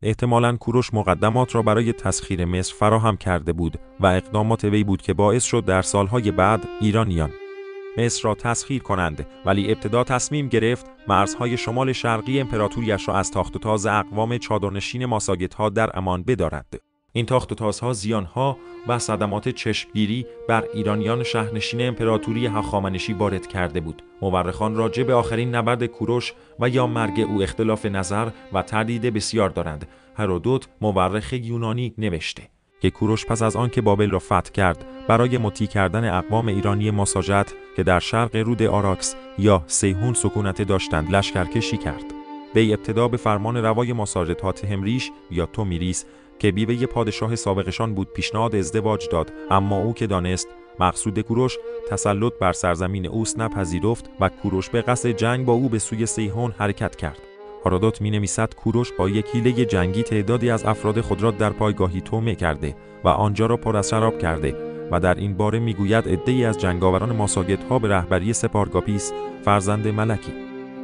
احتمالاً کوروش مقدمات را برای تسخیر مصر فراهم کرده بود و اقدامات وی بود که باعث شد در سالهای بعد ایرانیان مصر را تسخیر کنند، ولی ابتدا تصمیم گرفت مرزهای شمال شرقی امپراتوریش را از تاخت و تاز اقوام چادرنشین ماساگت‌ها در امان بدارد. این تاخت و تازها زیانها و صدمات چشمگیری بر ایرانیان شهرنشین امپراتوری هخامنشی وارد کرده بود. مورخان راجع به آخرین نبرد کوروش و یا مرگ او اختلاف نظر و تردید بسیار دارند. هرودوت مورخ یونانی نوشته که کوروش پس از آنکه بابل را فتح کرد، برای مطیع کردن اقوام ایرانی ماساجت که در شرق رود آراکس یا سیهون سکونت داشتند لشکرکشی کرد. وی ابتدا به فرمان روای ماساجت‌ها تهمریش یا تومیریس که بیوه پادشاه سابقشان بود پیشنهاد ازدواج داد، اما او که دانست مقصود کوروش تسلط بر سرزمین اوست نپذیرفت و کوروش به قصد جنگ با او به سوی سیهون حرکت کرد. هرودوت می‌نویسد کوروش با یک حیله جنگی تعدادی از افراد خود را در پایگاهی طمع کرده و آنجا را پر از شراب کرده و در این باره میگوید عده‌ای از جنگاوران ماساگت‌ها به رهبری سپارگاپیس فرزند ملکی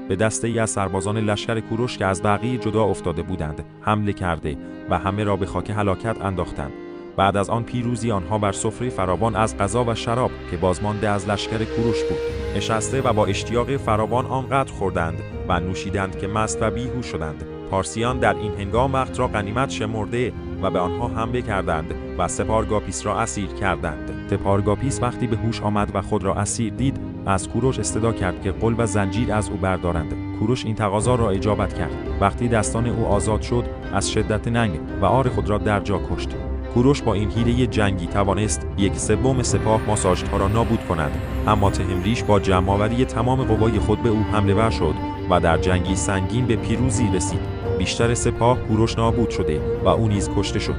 به دسته‌ای از سربازان لشکر کوروش که از بقیه جدا افتاده بودند حمله کرده و همه را به خاک هلاکت انداختند. بعد از آن پیروزی آنها بر سفره فراوان از غذا و شراب که بازمانده از لشکر کوروش بود نشسته و با اشتیاق فراوان آنقدر خوردند و نوشیدند که مست و بیهوش شدند. پارسیان در این هنگام وقت را غنیمت شمرده و به آنها حمله کردند و سپارگاپیس را اسیر کردند. سپارگاپیس وقتی به هوش آمد و خود را اسیر دید، از کوروش استدعا کرد که قل و زنجیر از او بردارند. کوروش این تقاضا را اجابت کرد. وقتی دستان او آزاد شد، از شدت ننگ و عار خود را در جا کشت. کوروش با این حیله جنگی توانست 1/3 سپاه ماساژها را نابود کند، اما تهمریش با جمع‌آوری تمام قوای خود به او حمله ور شد و در جنگی سنگین به پیروزی رسید. بیشتر سپاه کوروش نابود شده و او نیز کشته شد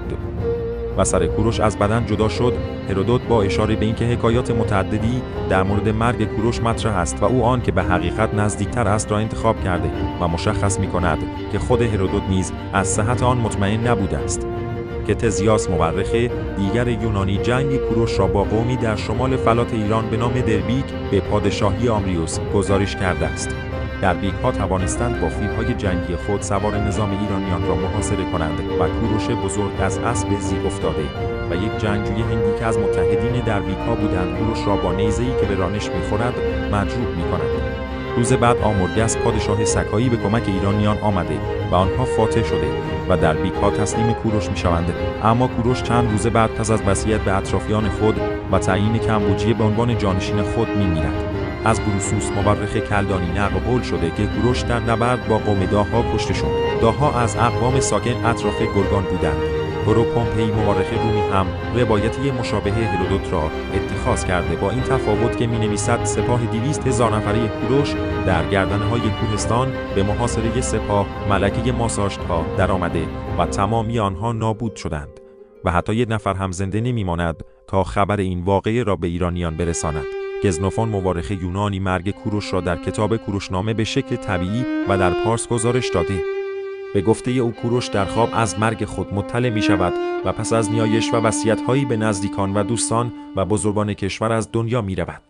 و سر کوروش از بدن جدا شد. هرودوت با اشاره به اینکه حکایات متعددی در مورد مرگ کوروش مطرح است و او آن که به حقیقت نزدیکتر است را انتخاب کرده و مشخص می‌کند که خود هرودوت نیز از صحت آن مطمئن نبوده است. که تزیاس مورخ دیگر یونانی جنگ کوروش را با قومی در شمال فلات ایران به نام دربیک به پادشاهی آمریوس گزارش کرده است. دربیک‌ها توانستند با فیل‌های جنگی خود سوار نظام ایرانیان را محاصره کنند و کوروش بزرگ از اسب زیر افتاده و یک جنگجوی هندی که از متحدین دربیک‌ها بودند کوروش را با نیزه‌ای که به رانش می‌خورد مجروح می‌کند. روز بعد آمورگس پادشاه سکایی به کمک ایرانیان آمده و آنها فاتح شده و دربیک‌ها تسلیم کوروش می‌شوند، اما کوروش چند روز بعد پس از وصیت به اطرافیان خود و تعیین کمبوجیه به عنوان جانشین خود می‌میرد. از بروسوس مورخ کلدانی نقل قول شده که کوروش در نبرد با قوم داها کشته شد. داها از اقوام ساکن اطراف گرگان بودند. پروپومپئی مورخ رومی هم روایتی مشابه هرودوت را اتخاذ کرده، با این تفاوت که می‌نویسد سپاه 200,000 نفره کوروش در گردنهای کوهستان به محاصره سپاه ملکه ماساژها درآمده و تمامی آنها نابود شدند و حتی یک نفر هم زنده نمی‌ماند تا خبر این واقعه را به ایرانیان برساند. گزنوفون مورخ یونانی مرگ کوروش را در کتاب کوروشنامه به شکل طبیعی و در پارس گزارش داده. به گفته او کوروش در خواب از مرگ خود مطلع می شود و پس از نیایش و وصیت‌هایی به نزدیکان و دوستان و بزرگان کشور از دنیا می رود.